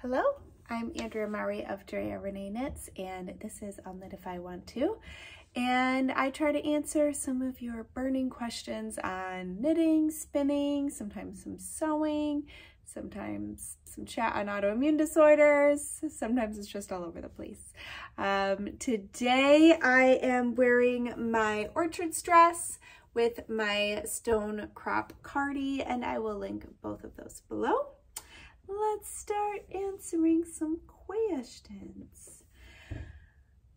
Hello, I'm Andrea Maury of Drea Renee Knits, and this is I'll Knit If I Want To. And I try to answer some of your burning questions on knitting, spinning, sometimes some sewing, sometimes some chat on autoimmune disorders, sometimes it's just all over the place. Today I am wearing my orchards dress with my stone crop cardie, and I will link both of those below. Let's start answering some questions.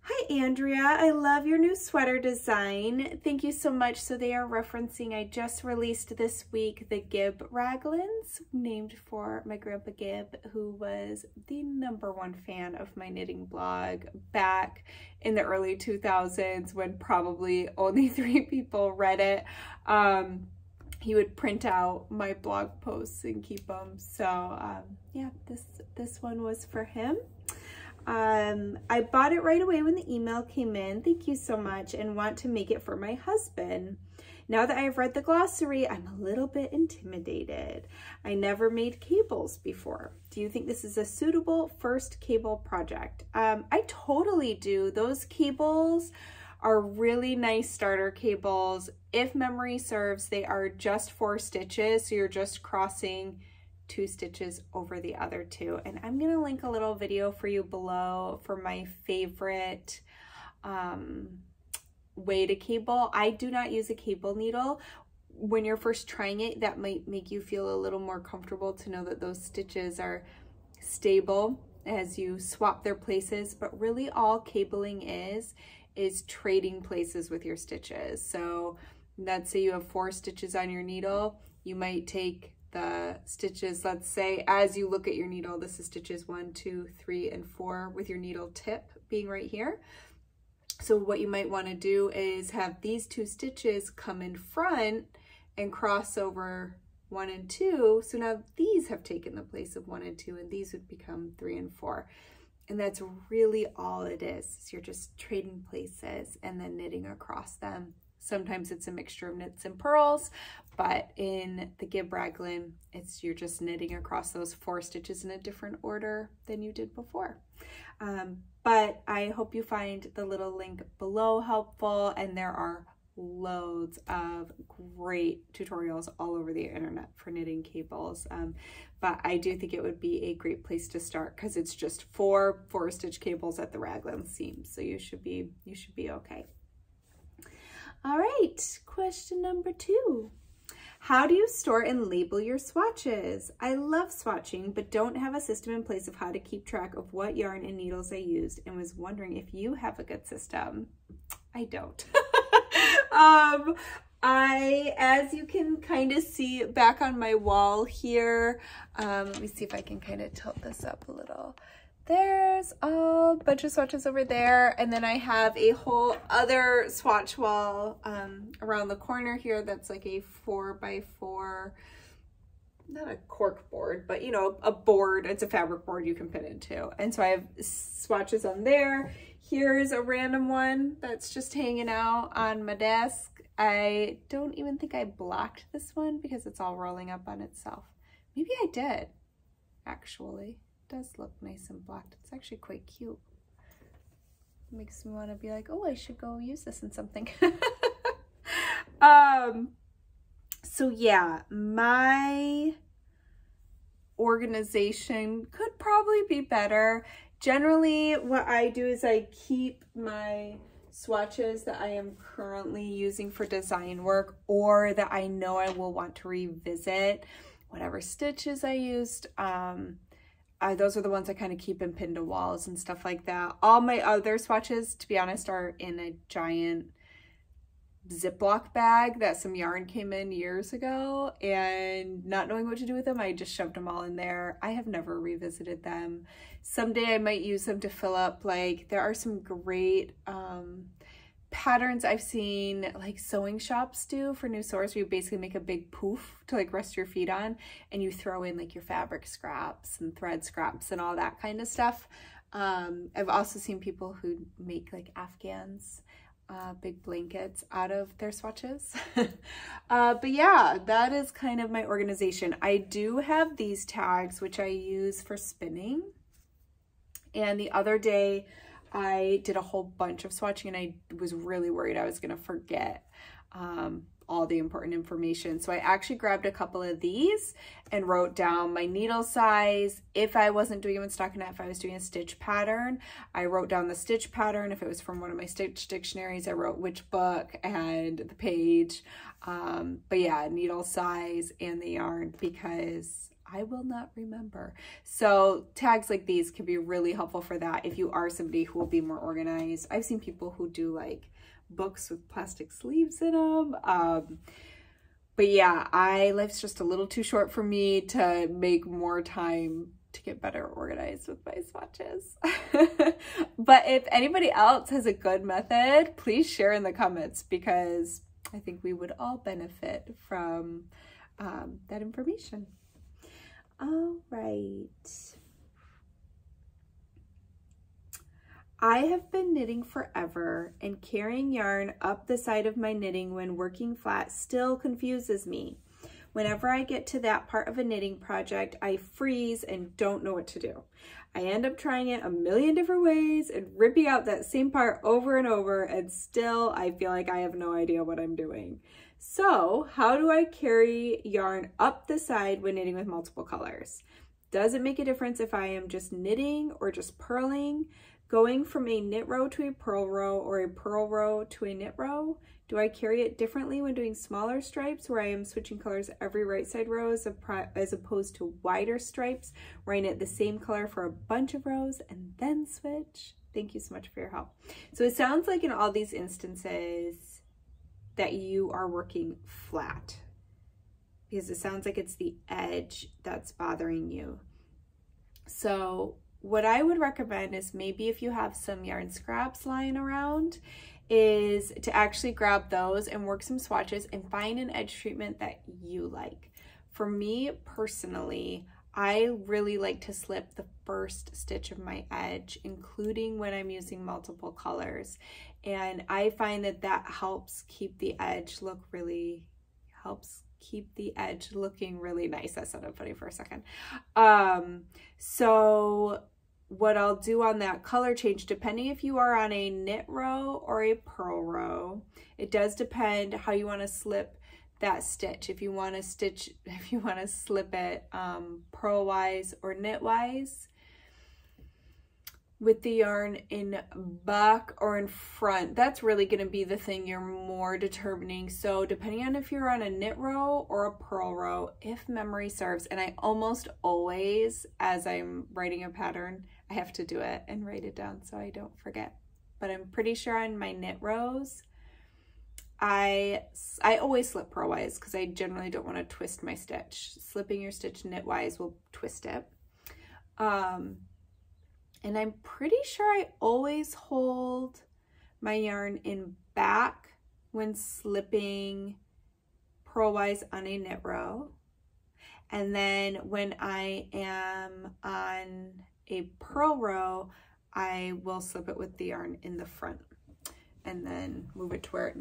Hi Andrea, I love your new sweater design. Thank you so much. So they are referencing, I just released this week the Gib Raglans, named for my grandpa Gib, who was the #1 fan of my knitting blog back in the early 2000s when probably only 3 people read it. He would print out my blog posts and keep them. So yeah, this one was for him. I bought it right away when the email came in. Thank you so much, and want to make it for my husband. Now that I've read the glossary, I'm a little bit intimidated. I never made cables before. Do you think this is a suitable first cable project? I totally do. Those cables are really nice starter cables. If memory serves, they are just 4 stitches, so you're just crossing 2 stitches over the other 2. And I'm gonna link a little video for you below for my favorite way to cable. I do not use a cable needle. When you're first trying it, that might make you feel a little more comfortable to know that those stitches are stable as you swap their places, but really all cabling is trading places with your stitches. So let's say you have 4 stitches on your needle, you might take the stitches, let's say as you look at your needle, this is stitches 1, 2, 3, and 4 with your needle tip being right here. So what you might want to do is have these 2 stitches come in front and cross over 1 and 2. So now these have taken the place of 1 and 2, and these would become 3 and 4. And that's really all it is. You're just trading places and then knitting across them. Sometimes it's a mixture of knits and purls, but in the Gib Raglan, you're just knitting across those 4 stitches in a different order than you did before. But I hope you find the little link below helpful, and there are loads of great tutorials all over the internet for knitting cables. But I do think it would be a great place to start because it's just 4 4-stitch cables at the raglan seam. So you should be okay. All right, question number 2. How do you store and label your swatches? I love swatching, but don't have a system in place of how to keep track of what yarn and needles I used, and was wondering if you have a good system. I don't. As you can kind of see back on my wall here, let me see if I can kind of tilt this up a little. There's a bunch of swatches over there, and then I have a whole other swatch wall around the corner here that's like a 4x4, not a cork board, but you know, a board. It's a fabric board you can fit into. And so I have swatches on there. Here's a random one that's just hanging out on my desk. I don't even think I blocked this one because it's all rolling up on itself. Maybe I did, actually. It does look nice and blocked. It's actually quite cute. Makes me want to be like, oh, I should go use this in something. So yeah, my organization could probably be better. Generally, what I do is I keep my swatches that I am currently using for design work, or that I know I will want to revisit, whatever stitches I used. Those are the ones I kind of keep and pin to walls and stuff like that. All my other swatches, to be honest, are in a giant Ziploc bag that some yarn came in years ago, and not knowing what to do with them, I just shoved them all in there. I have never revisited them. Someday I might use them to fill up, like there are some great patterns I've seen like sewing shops do for new sewers, where you basically make a big poof to like rest your feet on, and you throw in like your fabric scraps and thread scraps and all that kind of stuff. I've also seen people who make like Afghans big blankets out of their swatches. But yeah, that is kind of my organization. I do have these tags, which I use for spinning. And the other day I did a whole bunch of swatching and I was really worried I was going to forget all the important information. So I actually grabbed a couple of these and wrote down my needle size. If I wasn't doing it in stockinette, if I was doing a stitch pattern, I wrote down the stitch pattern. If it was from one of my stitch dictionaries, I wrote which book and the page. But yeah, needle size and the yarn, because I will not remember. So tags like these can be really helpful for that if you are somebody who will be more organized. I've seen people who do like books with plastic sleeves in them. But yeah, life's just a little too short for me to make more time to get better organized with my swatches. But if anybody else has a good method, please share in the comments, because I think we would all benefit from that information. All right. I have been knitting forever, and carrying yarn up the side of my knitting when working flat still confuses me. Whenever I get to that part of a knitting project, I freeze and don't know what to do. I end up trying it a million different ways and ripping out that same part over and over, and still I feel like I have no idea what I'm doing. So how do I carry yarn up the side when knitting with multiple colors? Does it make a difference if I am just knitting or just purling? Going from a knit row to a purl row, or a purl row to a knit row? Do I carry it differently when doing smaller stripes where I am switching colors every right side row as opposed to wider stripes where I knit the same color for a bunch of rows and then switch? Thank you so much for your help. So it sounds like in all these instances that you are working flat, because it sounds like it's the edge that's bothering you. So what I would recommend is, maybe if you have some yarn scraps lying around, is to actually grab those and work some swatches and find an edge treatment that you like. For me personally, I really like to slip the first stitch of my edge, including when I'm using multiple colors. And I find that that helps keep the edge looking really nice. That sounded funny for a second. So what I'll do on that color change, depending if you are on a knit row or a purl row, it does depend how you want to slip that stitch. If you want to slip it purl wise or knit wise, with the yarn in back or in front, that's really going to be the thing you're more determining. So depending on if you're on a knit row or a purl row, if memory serves, and I almost always, as I'm writing a pattern, I have to do it and write it down so I don't forget. But I'm pretty sure on my knit rows, I always slip purlwise, because I generally don't want to twist my stitch. Slipping your stitch knitwise will twist it. And I'm pretty sure I always hold my yarn in back when slipping purlwise on a knit row. And then when I am on a purl row, I will slip it with the yarn in the front and then move it to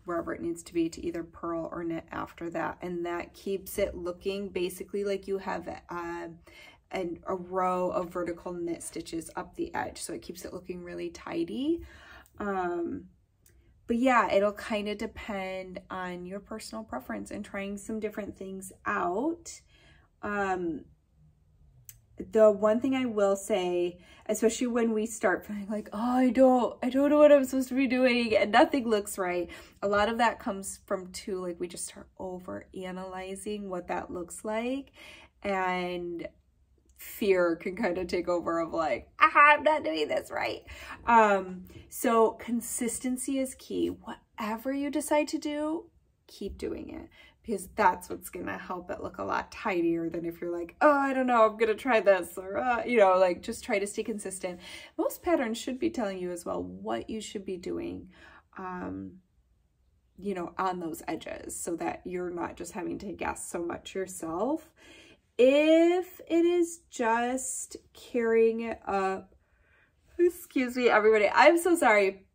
wherever it needs to be, to either purl or knit after that. And that keeps it looking basically like you have a row of vertical knit stitches up the edge, so it keeps it looking really tidy. But yeah, it'll kind of depend on your personal preference and trying some different things out. The one thing I will say, especially when we start feeling like, oh, I don't know what I'm supposed to be doing and nothing looks right, a lot of that comes from like we just start over analyzing what that looks like, and fear can kind of take over of like, I'm not doing this right. So consistency is key. Whatever you decide to do, keep doing it, because that's what's gonna help it look a lot tidier than if you're like, oh, I don't know, I'm gonna try this, or you know, like just try to stay consistent. Most patterns should be telling you as well what you should be doing, you know, on those edges, so that you're not just having to guess so much yourself. If it is just carrying it up, excuse me, everybody, I'm so sorry.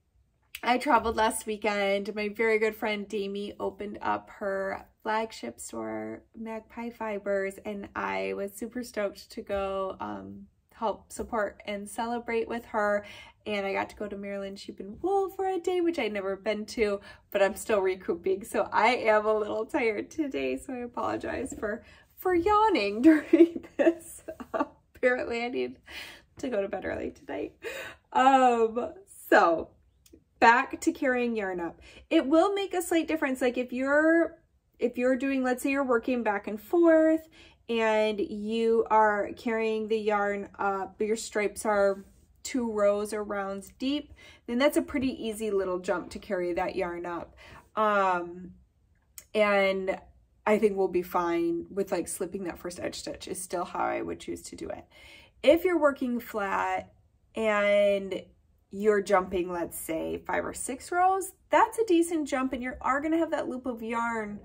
I traveled last weekend. My very good friend Damie opened up her flagship store, Magpie Fibers, and I was super stoked to go help support and celebrate with her. And I got to go to Maryland Sheep and Wool for a day, which I'd never been to, but I'm still recouping. So I am a little tired today, so I apologize for yawning during this. Apparently I need to go to bed early tonight. So back to carrying yarn up. It will make a slight difference. Like if you're doing, let's say you're working back and forth and you are carrying the yarn up, but your stripes are 2 rows or rounds deep, then that's a pretty easy little jump to carry that yarn up. And I think we'll be fine with like slipping that first edge stitch is still how I would choose to do it. If you're working flat and you're jumping, let's say 5 or 6 rows, that's a decent jump and you are going to have that loop of yarn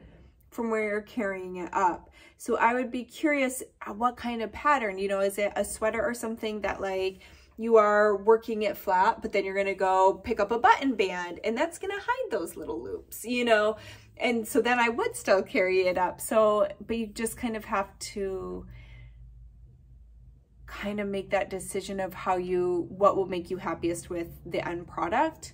from where you're carrying it up. So I would be curious what kind of pattern, you know, is it a sweater or something that like you are working it flat, but then you're going to go pick up a button band and that's going to hide those little loops, you know? And so then I would still carry it up. So, but you just kind of have to kind of make that decision of what will make you happiest with the end product.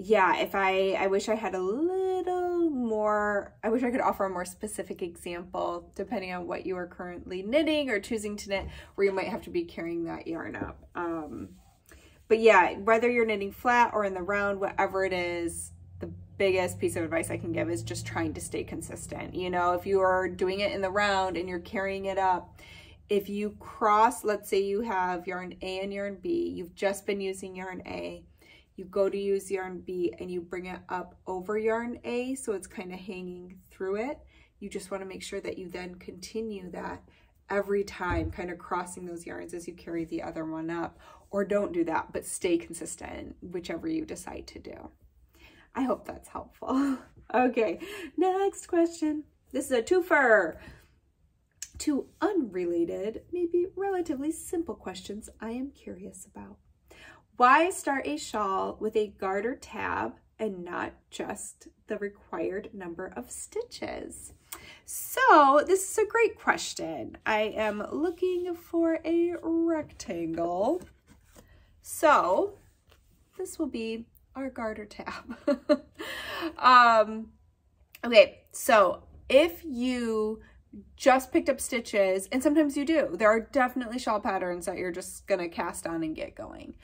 Yeah, I wish I had a little more, I wish I could offer a more specific example depending on what you are currently knitting or choosing to knit, where you might have to be carrying that yarn up. But yeah, whether you're knitting flat or in the round, whatever it is, the biggest piece of advice I can give is just trying to stay consistent. You know, if you are doing it in the round and you're carrying it up, if you cross, let's say you have yarn A and yarn B, you've just been using yarn A, you go to use yarn B and you bring it up over yarn A, so it's kind of hanging through it. You just want to make sure that you then continue that every time, kind of crossing those yarns as you carry the other one up, or don't do that, but stay consistent, whichever you decide to do. I hope that's helpful. Okay, next question. This is a twofer. 2 unrelated, maybe relatively simple questions I am curious about. Why start a shawl with a garter tab and not just the required number of stitches? So this is a great question. I am looking for a rectangle. So this will be our garter tab. Okay, so if you just picked up stitches, and sometimes you do, there are definitely shawl patterns that you're just gonna cast on and get going.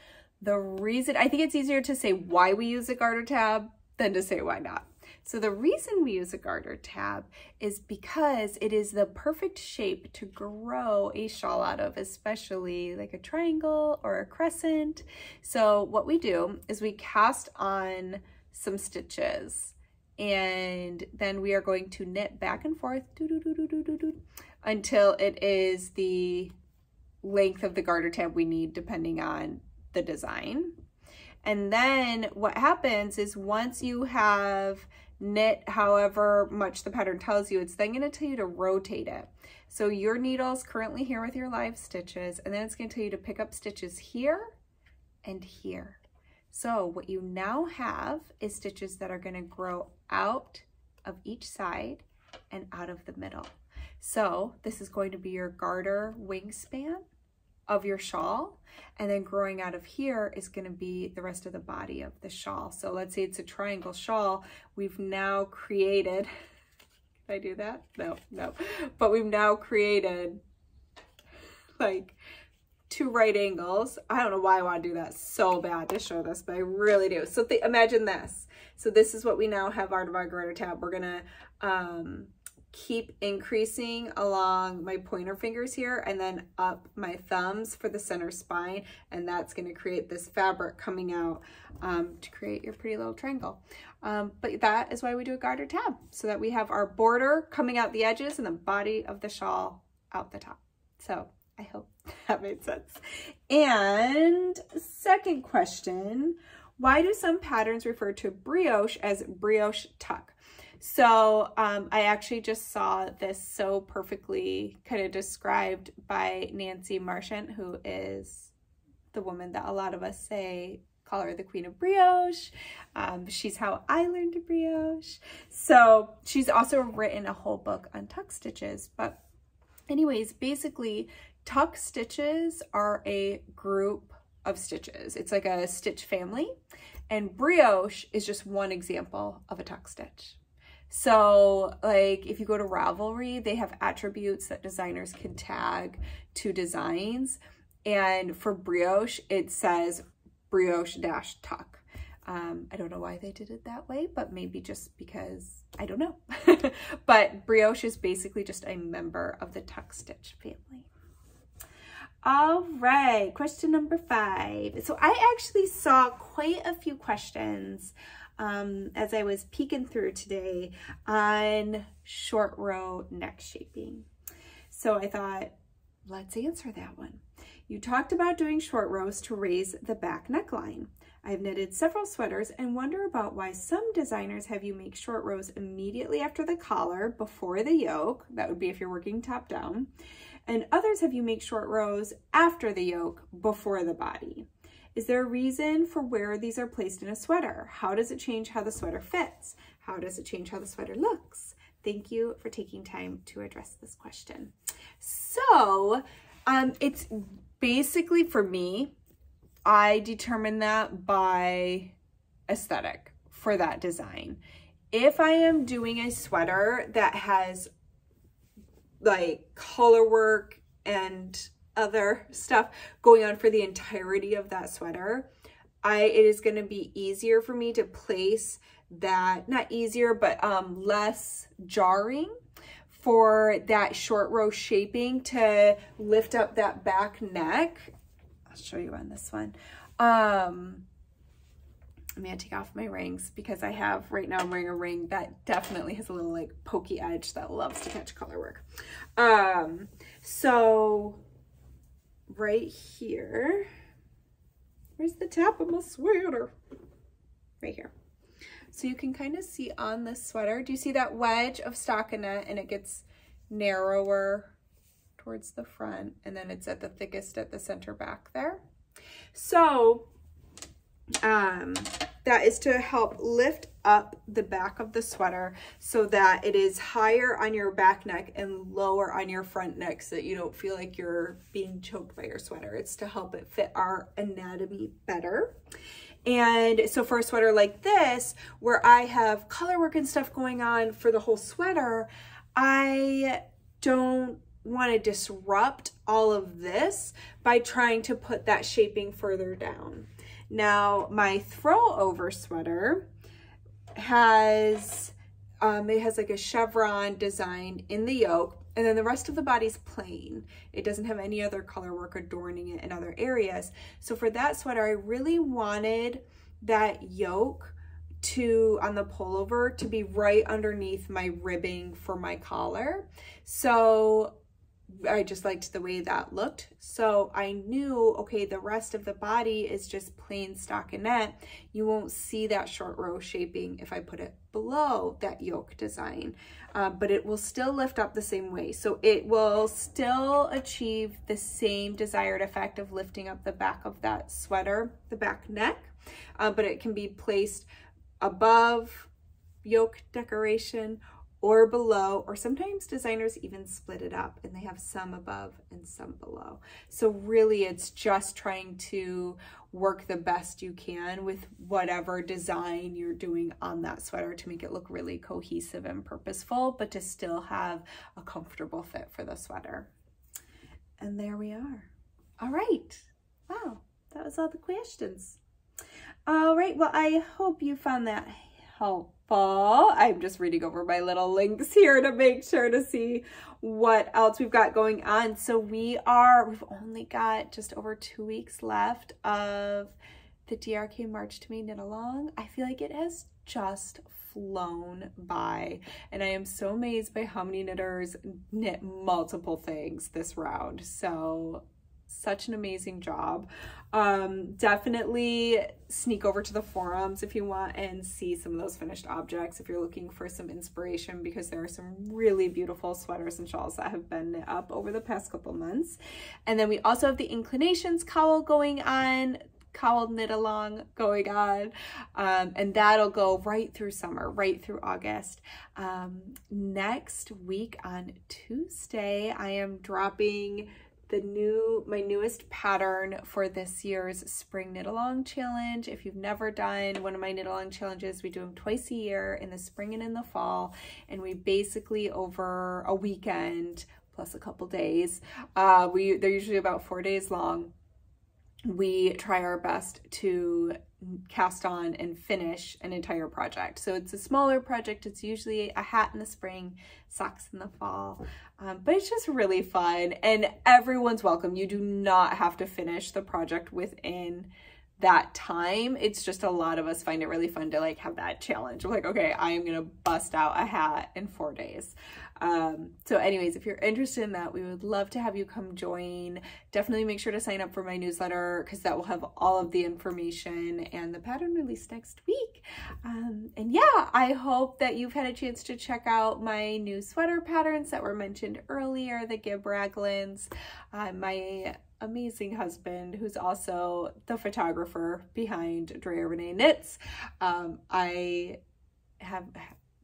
The reason, I think it's easier to say why we use a garter tab than to say why not. So the reason we use a garter tab is because it is the perfect shape to grow a shawl out of, especially like a triangle or a crescent. So what we do is we cast on some stitches and then we are going to knit back and forth until it is the length of the garter tab we need depending on the design. And then what happens is once you have knit however much the pattern tells you, it's then going to tell you to rotate it. So your needle's currently here with your live stitches, and then it's going to tell you to pick up stitches here and here. So what you now have is stitches that are going to grow out of each side and out of the middle. So this is going to be your garter wingspan of your shawl, and then growing out of here is going to be the rest of the body of the shawl. So let's say it's a triangle shawl. We've now created, can I do that? No, but we've now created like 2 right angles. I don't know why I want to do that so bad to show this, but I really do. So imagine this. So this is what we now have out of our garter tab. We're gonna keep increasing along my pointer fingers here and then up my thumbs for the center spine, and that's going to create this fabric coming out to create your pretty little triangle. But that is why we do a garter tab, so that we have our border coming out the edges and the body of the shawl out the top. So I hope that made sense. And second question, why do some patterns refer to brioche as brioche tuck? So I actually just saw this so perfectly kind of described by Nancy Marchant, who is the woman that a lot of us say, call her the queen of brioche. She's how I learned to brioche. So she's also written a whole book on tuck stitches. But anyways, basically tuck stitches are a group of stitches. It's like a stitch family, and brioche is just one example of a tuck stitch. So like if you go to Ravelry, they have attributes that designers can tag to designs. And for brioche, it says brioche-tuck. I don't know why they did it that way, but maybe just because, I don't know. But brioche is basically just a member of the tuck stitch family. All right, question number 5. So I actually saw quite a few questions as I was peeking through today on short row neck shaping. So I thought, let's answer that one. You talked about doing short rows to raise the back neckline. I've knitted several sweaters and wonder about why some designers have you make short rows immediately after the collar before the yoke. That would be if you're working top down. And others have you make short rows after the yoke before the body. Is there a reason for where these are placed in a sweater? How does it change how the sweater fits? How does it change how the sweater looks? Thank you for taking time to address this question. So it's basically, for me, I determine that by aesthetic for that design. If I am doing a sweater that has like color work and other stuff going on for the entirety of that sweater, it is going to be easier for me to place that, not easier, but less jarring for that short row shaping to lift up that back neck. I'll show you on this one. I'm gonna take off my rings because I have, right now I'm wearing a ring that definitely has a little like pokey edge that loves to catch color work. So right here, where's the tap of my sweater? Right here. So you can kind of see on this sweater, do you see that wedge of stockinette, and it gets narrower towards the front, and then it's at the thickest at the center back there. So that is to help lift up the back of the sweater so that it is higher on your back neck and lower on your front neck so that you don't feel like you're being choked by your sweater. It's to help it fit our anatomy better. And so for a sweater like this, where I have color work and stuff going on for the whole sweater, I don't want to disrupt all of this by trying to put that shaping further down. Now, my throw over sweater has, it has like a chevron design in the yoke, and then the rest of the body's plain. It doesn't have any other color work adorning it in other areas. So for that sweater, I really wanted that yoke on the pullover to be right underneath my ribbing for my collar. So I just liked the way that looked. So I knew, okay, the rest of the body is just plain stockinette. You won't see that short row shaping if I put it below that yoke design, but it will still lift up the same way. So it will still achieve the same desired effect of lifting up the back of that sweater, the back neck, but it can be placed above yoke decoration or below, or sometimes designers even split it up and they have some above and some below. So really it's just trying to work the best you can with whatever design you're doing on that sweater to make it look really cohesive and purposeful, but to still have a comfortable fit for the sweater. And there we are. All right. Wow, that was all the questions. All right, well, I hope you found that helpful. I'm just reading over my little links here to make sure to see what else we've got going on. So we've only got just over 2 weeks left of the DRK March to Me Knit Along. I feel like it has just flown by, and I am so amazed by how many knitters knit multiple things this round. So such an amazing job. Definitely sneak over to the forums if you want and see some of those finished objects if you're looking for some inspiration, because there are some really beautiful sweaters and shawls that have been knit up over the past couple months. And then we also have the Inclinations cowl going on, cowl knit along going on, and that'll go right through summer, right through August. Next week on Tuesday, I am dropping my newest pattern for this year's spring knit along challenge. If you've never done one of my knit along challenges, we do them twice a year, in the spring and in the fall, and we basically, over a weekend plus a couple days, they're usually about 4 days long, we try our best to cast on and finish an entire project. So it's a smaller project. It's usually a hat in the spring, socks in the fall, but it's just really fun, and everyone's welcome. You do not have to finish the project within that time. It's just a lot of us find it really fun to like have that challenge. We're like, okay, I am gonna bust out a hat in 4 days. So anyways, if you're interested in that, we would love to have you come join. Definitely make sure to sign up for my newsletter, because that will have all of the information and the pattern release next week. And yeah, I hope that you've had a chance to check out my new sweater patterns that were mentioned earlier, the Gib Raglins. My amazing husband, who's also the photographer behind Drea Renee Knits. I have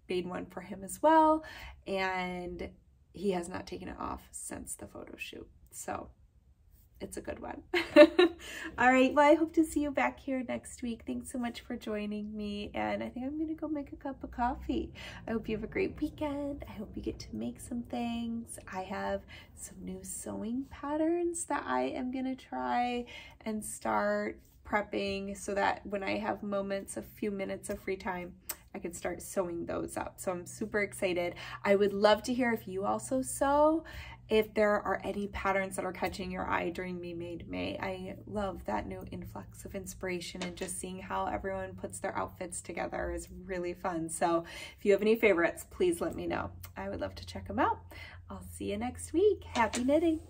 made one for him as well, and he has not taken it off since the photo shoot, so it's a good one. All right, well, I hope to see you back here next week. Thanks so much for joining me, and I think I'm gonna go make a cup of coffee. I hope you have a great weekend. I hope you get to make some things. I have some new sewing patterns that I am gonna try and start prepping, so that when I have moments, a few minutes of free time, I could start sewing those up. So I'm super excited. I would love to hear if you also sew, if there are any patterns that are catching your eye during Me Made May. I love that new influx of inspiration, and just seeing how everyone puts their outfits together is really fun. So if you have any favorites, please let me know. I would love to check them out. I'll see you next week. Happy knitting.